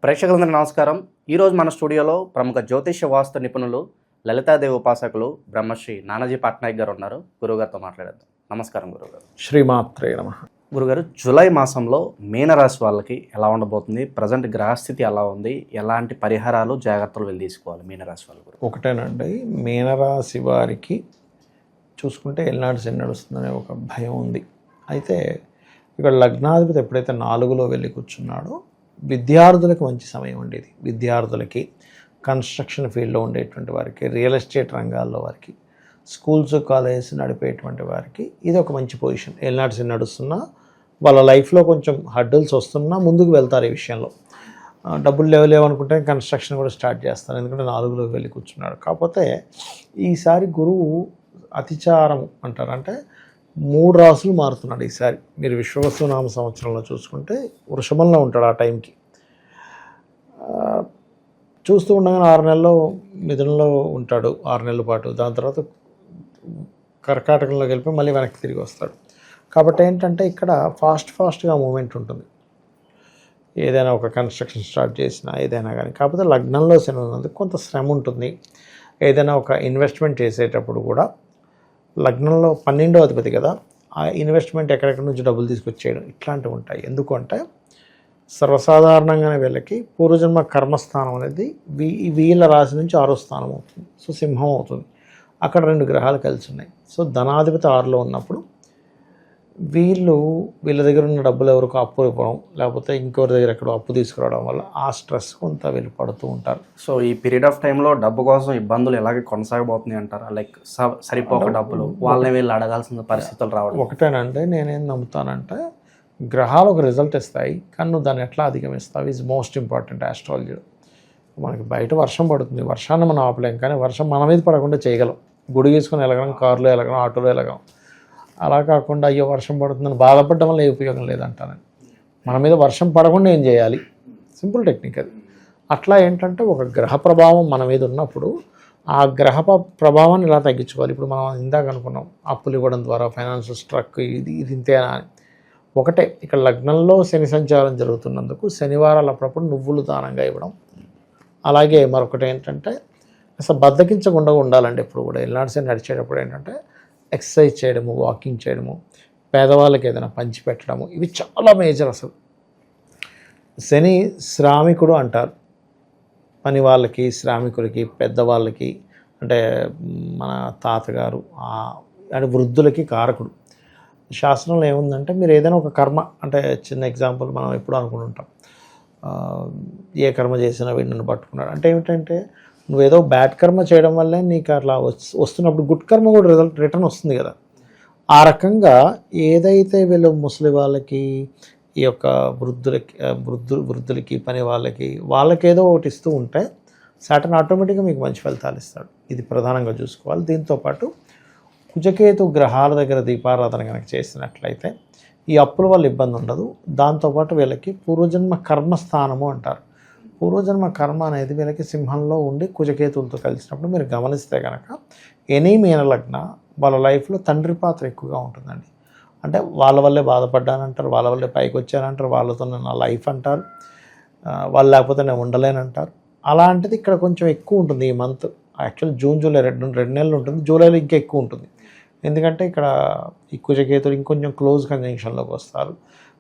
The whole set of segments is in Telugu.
ప్రేక్షకులందరికీ నమస్కారం. ఈరోజు మన స్టూడియోలో ప్రముఖ జ్యోతిష్య వాస్తు నిపుణులు, లలితాదేవి ఉపాసకులు బ్రహ్మశ్రీ నానాజీ పట్నాయక్ గారు ఉన్నారు. గురుగారితో మాట్లాడేద్దాం. నమస్కారం గురుగారు. శ్రీమాత్రే నమః. గురుగారు, జూలై మాసంలో మీనరాశి వాళ్ళకి ఎలా ఉండబోతుంది? ప్రజెంట్ గ్రహస్థితి ఎలా ఉంది? ఎలాంటి పరిహారాలు జాగ్రత్తలు వెళ్ళి తీసుకోవాలి మీనరాశి వాళ్ళు? ఒకటేనండి, మీనరాశి వారికి చూసుకుంటే ఎల్నాడు శని నడుస్తుందనే ఒక భయం ఉంది. అయితే ఇక్కడ లగ్నాధిపతి ఎప్పుడైతే 4లో వెళ్ళి కూర్చున్నాడో విద్యార్థులకు మంచి సమయం అండి. ఇది విద్యార్థులకి, కన్స్ట్రక్షన్ ఫీల్డ్లో ఉండేటువంటి వారికి, రియల్ ఎస్టేట్ రంగాల్లో వారికి, స్కూల్స్ కాలేజెస్ నడిపేటువంటి వారికి ఇది ఒక మంచి పొజిషన్. ఎల్నాడు శని నడుస్తున్నా వాళ్ళ లైఫ్లో కొంచెం హడ్డల్స్ వస్తున్నా ముందుకు వెళ్తారు. ఈ విషయంలో డబ్బులు లేవనుకుంటే కన్స్ట్రక్షన్ కూడా స్టార్ట్ చేస్తారు, ఎందుకంటే 4లోకి వెళ్ళి కూర్చున్నాడు. కాకపోతే ఈసారి గురువు అతిచారం అంటారు, అంటే 3 రాసులు మారుతున్నాడు ఈసారి. మీరు విశ్వవసునామ సంవత్సరంలో చూసుకుంటే వృషభంలో ఉంటాడు ఆ టైంకి. చూస్తూ ఉండగానే 6 నెలల్లో మిథునంలో ఉంటాడు 6 నెలల పాటు. దాని తర్వాత కర్కాటకంలోకి వెళ్ళిపోయి మళ్ళీ వెనక్కి తిరిగి వస్తాడు. కాబట్టి ఏంటంటే ఇక్కడ ఫాస్ట్గా మూమెంట్ ఉంటుంది, ఏదైనా ఒక కన్స్ట్రక్షన్ స్టార్ట్ చేసినా ఏదైనా కానీ. కాకపోతే లగ్నంలో శని ఉన్నందుకు కొంత శ్రమ ఉంటుంది. ఏదైనా ఒక ఇన్వెస్ట్మెంట్ చేసేటప్పుడు కూడా లగ్నంలో 12వ అధిపతి కదా, ఆ ఇన్వెస్ట్మెంట్ ఎక్కడెక్కడి నుంచి డబ్బులు తీసుకొచ్చేయడం ఇట్లాంటివి ఉంటాయి. ఎందుకంటే సర్వసాధారణంగానే వీళ్ళకి పూర్వజన్మ కర్మస్థానం అనేది వీళ్ళ రాశి నుంచి 6వ స్థానం అవుతుంది. సో సింహం అవుతుంది. అక్కడ 2 గ్రహాలు కలిసి ఉన్నాయి. సో ధనాధిపతి 6లో ఉన్నప్పుడు వీళ్ళ దగ్గర ఉన్న డబ్బులు ఎవరికో అప్పు ఇవ్వడం, లేకపోతే ఇంకొకరి దగ్గర ఎక్కడో అప్పు తీసుకురావడం వల్ల ఆ స్ట్రెస్ కొంత వీళ్ళు పడుతూ ఉంటారు. సో ఈ పీరియడ్ ఆఫ్ టైంలో డబ్బు కోసం ఇబ్బందులు ఎలాగే కొనసాగబోతున్నాయి అంటారా? లైక్ సరిపోక డబ్బులు వాళ్ళని వీళ్ళు అడగాల్సిన పరిస్థితులు రావడం. ఒకటేనంటే నేనేం నమ్ముతానంటే గ్రహాలు ఒక రిజల్ట్ ఇస్తాయి, కానీ నువ్వు దాన్ని ఎట్లా అధిగమిస్తావు ఈజ్ మోస్ట్ ఇంపార్టెంట్ ఆస్ట్రాలజీలో. మనకి బయట వర్షం పడుతుంది, వర్షాన్ని మనం ఆపలేం, కానీ వర్షం మన మీద పడకుండా చేయగలం. గుడి వేసుకొని వెళ్ళగలం, కారులో వెళ్ళగలం, ఆటోలో వెళ్ళగలం. అలా కాకుండా అయ్యో వర్షం పడుతుందని బాధపడడం వల్ల ఏ ఉపయోగం లేదంటానని. మన మీద వర్షం పడకుండా ఏం చేయాలి, సింపుల్ టెక్నిక్ అది. అట్లా ఏంటంటే ఒక గ్రహ ప్రభావం మన మీద ఉన్నప్పుడు ఆ గ్రహ ప్రభావాన్ని ఇలా తగ్గించుకోవాలి. ఇప్పుడు మనం ఇందాక అనుకున్నాం అప్పులు ఇవ్వడం ద్వారా ఫైనాన్షియల్ స్ట్రక్ ఇది ఇంతేనా అని. ఒకటే, ఇక్కడ లగ్నంలో శని సంచారం జరుగుతున్నందుకు శనివారాలు అప్పుడప్పుడు నువ్వులు దానంగా ఇవ్వడం. అలాగే మరొకటి ఏంటంటే అసలు బద్దకించకుండా ఉండాలండి. ఎప్పుడు కూడా ఎల్నాడు శని నడిచేటప్పుడు ఏంటంటే ఎక్సర్సైజ్ చేయడము, వాకింగ్ చేయడము, పేదవాళ్ళకి ఏదైనా పంచి పెట్టడము, ఇవి చాలా మేజర్. అసలు శని శ్రామికుడు అంటారు, పని వాళ్ళకి, శ్రామికులకి, పెద్దవాళ్ళకి, అంటే మన తాతగారు అంటే వృద్ధులకి కారకుడు. శాస్త్రంలో ఏముందంటే మీరు ఏదైనా ఒక కర్మ, అంటే చిన్న ఎగ్జాంపుల్ మనం ఎప్పుడు అనుకుంటుంటాం, ఏ కర్మ చేసినా వీడిని పట్టుకున్నాడు అంటే ఏమిటంటే నువ్వేదో బ్యాడ్ కర్మ చేయడం వల్లే నీకు అట్లా వస్తున్నప్పుడు గుడ్ కర్మ కూడా రిటర్న్ వస్తుంది కదా. ఆ రకంగా ఏదైతే వీళ్ళు ముసలి వాళ్ళకి, ఈ యొక్క వృద్ధులకి, పని వాళ్ళకి ఏదో ఒకటి ఇస్తూ ఉంటే సాటర్న్ ఆటోమేటిక్గా మీకు మంచి ఫలితాలు ఇస్తాడు. ఇది ప్రధానంగా చూసుకోవాలి. దీంతోపాటు కుజకేతు గ్రహాల దగ్గర దీపారాధన కనుక చేసినట్లయితే ఈ అప్పుల వల్ల ఇబ్బంది ఉండదు. దాంతోపాటు వీళ్ళకి పూర్వజన్మ కర్మస్థానము అంటారు. పూర్వజన్మ కర్మ అనేది వీళ్ళకి సింహంలో ఉండి కుజకేతువులతో కలిసినప్పుడు మీరు గమనిస్తే కనుక ఎనీ మీన లగ్న వాళ్ళ లైఫ్లో తండ్రి పాత్ర ఎక్కువగా ఉంటుందండి. అంటే వాళ్ళ వల్లే బాధపడ్డానంటారు, వాళ్ళ వల్లే పైకి వచ్చానంటారు, వాళ్ళతో నా లైఫ్ అంటారు, వాళ్ళు లేకపోతే నేను ఉండలేనంటారు. అలాంటిది ఇక్కడ కొంచెం ఎక్కువ ఉంటుంది ఈ మంత్. యాక్చువల్ జూన్ జూలై 2 నెలలు ఉంటుంది, జూలైలో ఇంకా ఎక్కువ ఉంటుంది. ఎందుకంటే ఇక్కడ ఈ కుజకేతులు ఇంకొంచెం క్లోజ్ కంజంక్షన్లోకి వస్తారు.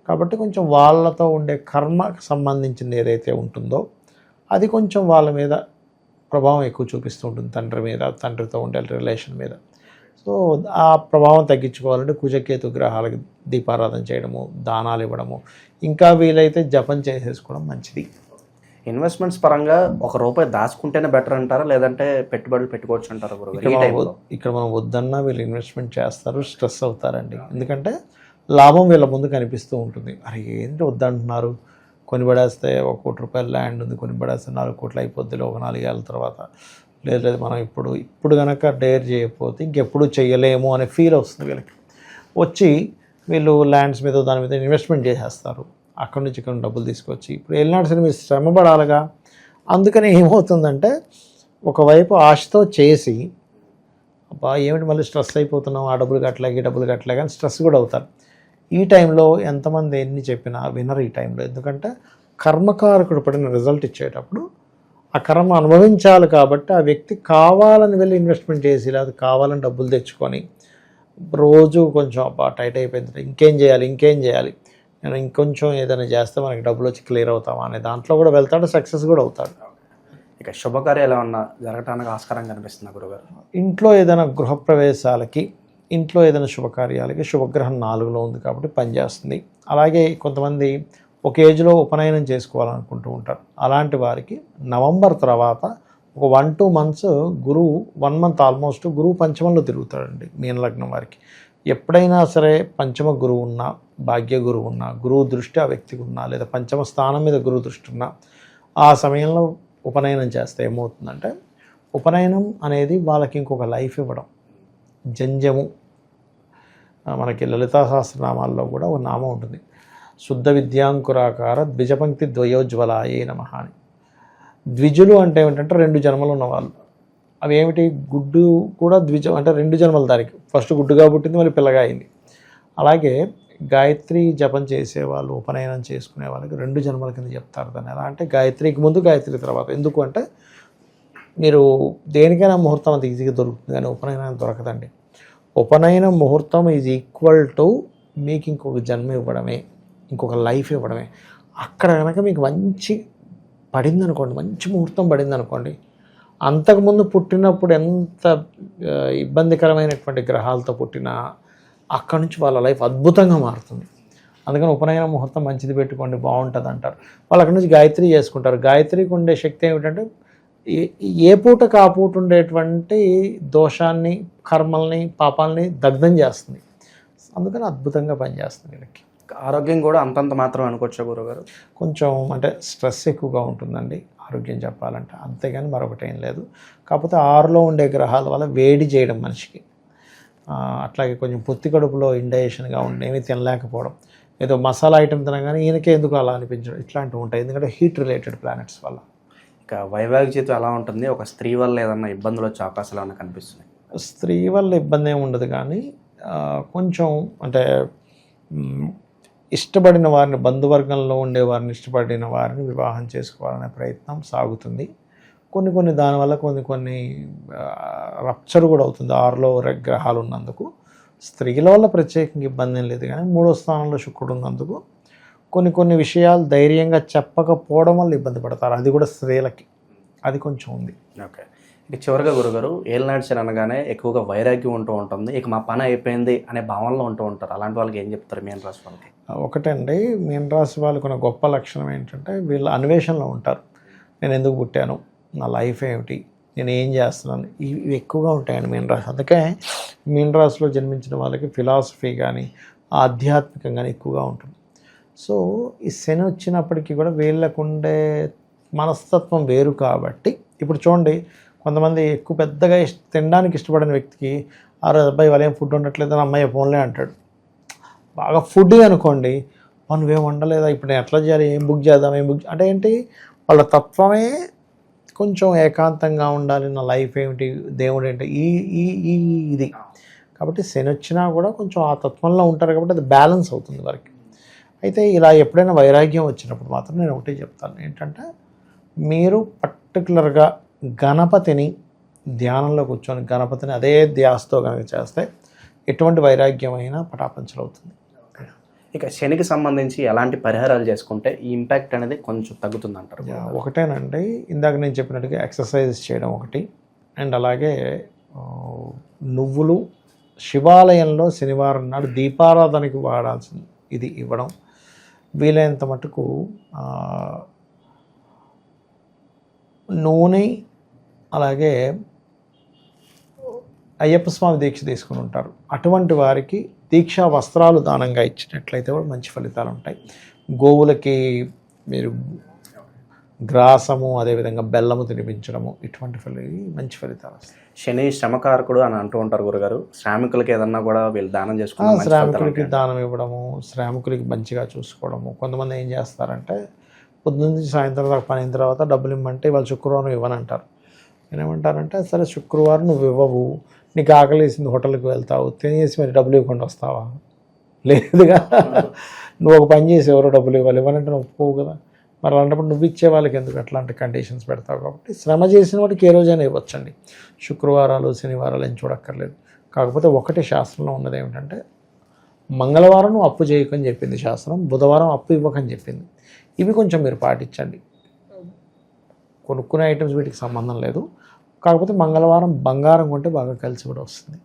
కాబట్టి కొంచెం వాళ్ళతో ఉండే కర్మకు సంబంధించింది ఏదైతే ఉంటుందో అది కొంచెం వాళ్ళ మీద ప్రభావం ఎక్కువ చూపిస్తూ ఉంటుంది, తండ్రి మీద, తండ్రితో ఉండే రిలేషన్ మీద. సో ఆ ప్రభావం తగ్గించుకోవాలంటే కుజకేతు గ్రహాలకు దీపారాధన చేయడము, దానాలు ఇవ్వడము, ఇంకా వీలైతే జపం చేసేసుకోవడం మంచిది. ఇన్వెస్ట్మెంట్స్ పరంగా ₹1 దాచుకుంటేనే బెటర్ అంటారా, లేదంటే పెట్టుబడులు పెట్టుకోవచ్చు అంటారా? ఇక్కడ మనం వద్దన్నా వీళ్ళు ఇన్వెస్ట్మెంట్ చేస్తారు, స్ట్రెస్ అవుతారండి. ఎందుకంటే లాభం వీళ్ళ ముందు కనిపిస్తూ ఉంటుంది. అరే ఏంటి వద్దంటున్నారు, కొనిపడేస్తే ₹1 కోటి ల్యాండ్ ఉంది, కొనిపడేస్తే 4 కోట్లు అయిపోద్ది ఒక 4 ఏళ్ళ తర్వాత. లేదు మనం ఇప్పుడు కనుక డేర్ చేయకపోతే ఇంకెప్పుడు చేయలేము అనే ఫీల్ వస్తుంది వీళ్ళకి. వచ్చి వీళ్ళు ల్యాండ్స్ మీద దాని మీద ఇన్వెస్ట్మెంట్ చేసేస్తారు. అక్కడి నుంచి ఇక్కడ డబ్బులు తీసుకొచ్చి ఇప్పుడు వెళ్ళినాడు సరే మీరు శ్రమ పడాలిగా. అందుకని ఏమవుతుందంటే ఒకవైపు ఆశతో చేసి అబ్బా ఏమిటి మళ్ళీ స్ట్రెస్ అయిపోతున్నాం, ఆ డబ్బులు కట్టలేక ఈ డబ్బులు కట్టలేక అని స్ట్రెస్ కూడా అవుతారు. ఈ టైంలో ఎంతమంది ఎన్ని చెప్పినా వినరు ఈ టైంలో. ఎందుకంటే కర్మకారకుడు పడిన రిజల్ట్ ఇచ్చేటప్పుడు ఆ కర్మ అనుభవించాలి కాబట్టి ఆ వ్యక్తి కావాలని వెళ్ళి ఇన్వెస్ట్మెంట్ చేసి లేదా కావాలని డబ్బులు తెచ్చుకొని రోజు కొంచెం అబ్బా టైట్ అయిపోయింది, ఇంకేం చేయాలి, నేను ఇంకొంచెం ఏదైనా చేస్తే మనకి డబ్బులు వచ్చి క్లియర్ అవుతామా అనే దాంట్లో కూడా వెళ్తాడు, సక్సెస్ కూడా అవుతాడు. ఇక శుభకార్యాలు ఏమన్నా జరగటానికి ఆస్కారం కనిపిస్తుంది గురుగారు? ఇంట్లో ఏదైనా గృహప్రవేశాలకి, ఇంట్లో ఏదైనా శుభకార్యాలకి శుభగ్రహం 4లో ఉంది కాబట్టి పనిచేస్తుంది. అలాగే కొంతమంది ఒక ఏజ్లో ఉపనయనం చేసుకోవాలనుకుంటూ ఉంటారు. అలాంటి వారికి నవంబర్ తర్వాత ఒక 1-2 months గురువు 1 month ఆల్మోస్ట్ గురువు పంచమంలో తిరుగుతాడండి మీన లగ్నం వారికి. ఎప్పుడైనా సరే పంచమ గురువు ఉన్నా, భాగ్య గురువు ఉన్నా, గురువు దృష్టి ఆ వ్యక్తికి ఉన్నా, లేదా పంచమ స్థానం మీద గురువు దృష్టి ఉన్నా ఆ సమయంలో ఉపనయనం చేస్తే ఏమవుతుందంటే ఉపనయనం అనేది వాళ్ళకి ఇంకొక లైఫ్ ఇవ్వడం. జంజము, మనకి లలితా సహస్రనామాల్లో కూడా ఒక నామం ఉంటుంది, శుద్ధ విద్యాంకురాకార ద్విజపంక్తి ద్వయోజ్వలాయే నమః అని. ద్విజులు అంటే ఏమిటంటే 2 జన్మలు ఉన్నవాళ్ళు. అవి ఏమిటి? గుడ్డు కూడా ద్విజం అంటే 2 జన్మల దానికి, ఫస్ట్ గుడ్డుగా పుట్టింది మళ్ళీ పిల్లగా అయింది. అలాగే గాయత్రి జపం చేసేవాళ్ళు, ఉపనయనం చేసుకునే వాళ్ళకి 2 జన్మల కింద చెప్తారు దాన్ని. ఎలా అంటే గాయత్రికి ముందు, గాయత్రి తర్వాత. ఎందుకు అంటే మీరు దేనికైనా ముహూర్తం అంత ఈజీగా దొరుకుతుంది కానీ ఉపనయనం దొరకదండి. ఉపనయనం ముహూర్తం ఈజ్ ఈక్వల్ టు మీకు ఇంకొక జన్మ ఇవ్వడమే, ఇంకొక లైఫ్ ఇవ్వడమే. అక్కడ కనుక మీకు మంచి పడిందనుకోండి, మంచి ముహూర్తం పడిందనుకోండి, అంతకుముందు పుట్టినప్పుడు ఎంత ఇబ్బందికరమైనటువంటి గ్రహాలతో పుట్టినా అక్కడి నుంచి వాళ్ళ లైఫ్ అద్భుతంగా మారుతుంది. అందుకని ఉపనయన ముహూర్తం మంచిది పెట్టుకోండి, బాగుంటుంది అంటారు. వాళ్ళు అక్కడి నుంచి గాయత్రి చేసుకుంటారు. గాయత్రికి ఉండే శక్తి ఏమిటంటే ఏ పూటకు ఆ పూట ఉండేటువంటి దోషాన్ని, కర్మల్ని, పాపాలని దగ్ధం చేస్తుంది. అందుకని అద్భుతంగా పనిచేస్తుంది వీళ్ళకి. ఆరోగ్యం కూడా అంతంత మాత్రం అనుకోవచ్చా గురుగారు? కొంచెం అంటే స్ట్రెస్ ఎక్కువగా ఉంటుందండి ఆరోగ్యం చెప్పాలంటే, అంతేగాని మరొకటి ఏం లేదు. కాకపోతే 6లో ఉండే గ్రహాల వల్ల వేడి చేయడం మనిషికి, అట్లాగే కొంచెం పొత్తి కడుపులో ఇండైజెషన్గా ఉండి ఏమీ తినలేకపోవడం, ఏదో మసాలా ఐటెం తినగానే ఈయనకే ఎందుకు అలా అనిపించడం, ఇట్లాంటివి ఉంటాయి. ఎందుకంటే హీట్ రిలేటెడ్ ప్లానెట్స్ వల్ల. ఇక వైవాహిక జీవితం ఎలా ఉంటుంది? ఒక స్త్రీ వల్ల ఏదన్నా ఇబ్బందులు వచ్చే అవకాశాలు ఏమైనా కనిపిస్తున్నాయి? స్త్రీ వల్ల ఇబ్బంది ఏమి ఉండదు కానీ కొంచెం అంటే ఇష్టపడిన వారిని, బంధువర్గంలో ఉండే వారిని, ఇష్టపడిన వారిని వివాహం చేసుకోవాలనే ప్రయత్నం సాగుతుంది. కొన్ని దానివల్ల కొన్ని రప్చర్ కూడా అవుతుంది 6లో గ్రహాలు ఉన్నందుకు. స్త్రీల వల్ల ప్రత్యేకంగా ఇబ్బంది ఏం లేదు కానీ 3వ స్థానంలో శుక్రుడు ఉన్నందుకు కొన్ని విషయాలు ధైర్యంగా చెప్పకపోవడం వల్ల ఇబ్బంది పడతారు. అది కూడా స్త్రీలకి, అది కొంచెం ఉంది. ఓకే. ఇక చివరిగా గురుగారు, ఏలినాటి శని అనగానే ఎక్కువగా వైరాగ్యం ఉంటూ ఉంటుంది, ఇక మా పని అయిపోయింది అనే భావనలో ఉంటూ ఉంటారు. అలాంటి వాళ్ళకి ఏం చెప్తారు మీన రాశి వాళ్ళకి? ఒకటండి, మీన రాశి వాళ్ళకు ఉన్న గొప్ప లక్షణం ఏంటంటే వీళ్ళు అన్వేషణలో ఉంటారు. నేను ఎందుకు పుట్టాను, నా లైఫ్ ఏమిటి, నేను ఏం చేస్తున్నాను, ఇవి ఎక్కువగా ఉంటాయండి మీన రాశి. అందుకే మీన రాశిలో జన్మించిన వాళ్ళకి ఫిలాసఫీ కానీ ఆధ్యాత్మికం కానీ ఎక్కువగా ఉంటుంది. సో ఈ శని వచ్చినప్పటికీ కూడా వీళ్ళకు ఉండే మనస్తత్వం వేరు కాబట్టి, ఇప్పుడు చూడండి కొంతమంది ఎక్కువ పెద్దగా తినడానికి ఇష్టపడిన వ్యక్తికి ఆ రోజు అబ్బాయి వాళ్ళు ఏం ఫుడ్ ఉండట్లేదని అమ్మాయి ఫోన్లే అంటాడు. బాగా ఫుడ్ అనుకోండి, నువ్వేం వండలేదా, ఇప్పుడు నేను ఎట్లా చేయాలి, ఏం బుక్ చేద్దాం, అంటే ఏంటి, వాళ్ళ తత్వమే కొంచెం ఏకాంతంగా ఉండాలి, నా లైఫ్ ఏమిటి, దేవుడు ఏంటి, ఇది కాబట్టి శని వచ్చినా కూడా కొంచెం ఆ తత్వంలో ఉంటారు కాబట్టి అది బ్యాలెన్స్ అవుతుంది వారికి. అయితే ఇలా ఎప్పుడైనా వైరాగ్యం వచ్చినప్పుడు మాత్రం నేను ఒకటే చెప్తాను ఏంటంటే, మీరు పర్టికులర్గా గణపతిని ధ్యానంలో కూర్చొని గణపతిని అదే ధ్యాసతో కనుక చేస్తే ఎటువంటి వైరాగ్యం అయినా పటాపంచలవుతుంది. ఇక శనికి సంబంధించి ఎలాంటి పరిహారాలు చేసుకుంటే ఈ ఇంపాక్ట్ అనేది కొంచెం తగ్గుతుంది అంటారు? ఒకటేనండి, ఇందాక నేను చెప్పినట్టుగా ఎక్సర్సైజ్ చేయడం ఒకటి, అండ్ అలాగే నువ్వులు శివాలయంలో శనివారం నాడు దీపారాధనకి వాడాల్సింది ఇది ఇవ్వడం, వీలైనంత మటుకు నూనె, అలాగే అయ్యప్ప స్వామి దీక్ష తీసుకుని ఉంటారు, అటువంటి వారికి దీక్షా వస్త్రాలు దానంగా ఇచ్చినట్లయితే కూడా మంచి ఫలితాలు ఉంటాయి. గోవులకి మీరు గ్రాసము, అదేవిధంగా బెల్లము తినిపించడము, ఇటువంటి మంచి ఫలితాలు వస్తాయి. శని శ్రమకారకుడు అని అంటూ ఉంటారు గురుగారు, శ్రామికులకి ఏదన్నా కూడా వీళ్ళు దానం చేసుకోవడం, శ్రామికులకి దానం ఇవ్వడము, శ్రామికులకి మంచిగా చూసుకోవడము. కొంతమంది ఏం చేస్తారంటే పొద్దున్న నుంచి సాయంత్రం దాకా పని అయిన తర్వాత డబ్బులు ఇవ్వమంటే వాళ్ళు శుక్రవారం ఇవ్వనంటారు. నేనేమంటారంటే, సరే శుక్రవారం నువ్వు ఇవ్వవు, నీకు ఆకలి వేసింది హోటల్కి వెళ్తావు, తినేసి మరి డబ్బులు ఇవ్వకుండా వస్తావా? లేదుగా, నువ్వు ఒక పని చేసి ఎవరో డబ్బులు ఇవ్వాలి, ఇవ్వాలంటే నువ్వు ఒప్పుకోవు కదా. మరి అలాంటప్పుడు నువ్వు ఇచ్చే వాళ్ళకి ఎందుకు అట్లాంటి కండిషన్స్ పెడతావు? కాబట్టి శ్రమ చేసిన వాటికి ఏ రోజైనా ఇవ్వచ్చండి. శుక్రవారాలు శనివారాలు ఏం చూడక్కర్లేదు. కాకపోతే ఒకటి శాస్త్రంలో ఉన్నది ఏమిటంటే మంగళవారం నువ్వు అప్పు చేయకని చెప్పింది శాస్త్రం, బుధవారం అప్పు ఇవ్వకని చెప్పింది. ఇవి కొంచెం మీరు పాటించండి. కొనుక్కునే ఐటమ్స్ వీటికి సంబంధం లేదు. కాకపోతే మంగళవారం బంగారం కొంటే బాగా కలిసి కూడా వస్తుంది.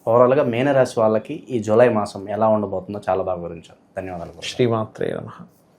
ఓవరాల్గా మీనరాశి వాళ్ళకి ఈ జూలై మాసం ఎలా ఉండబోతుందో చాలా బాగా వివరించారు. ధన్యవాదాలు. శ్రీమాత్రే నమః.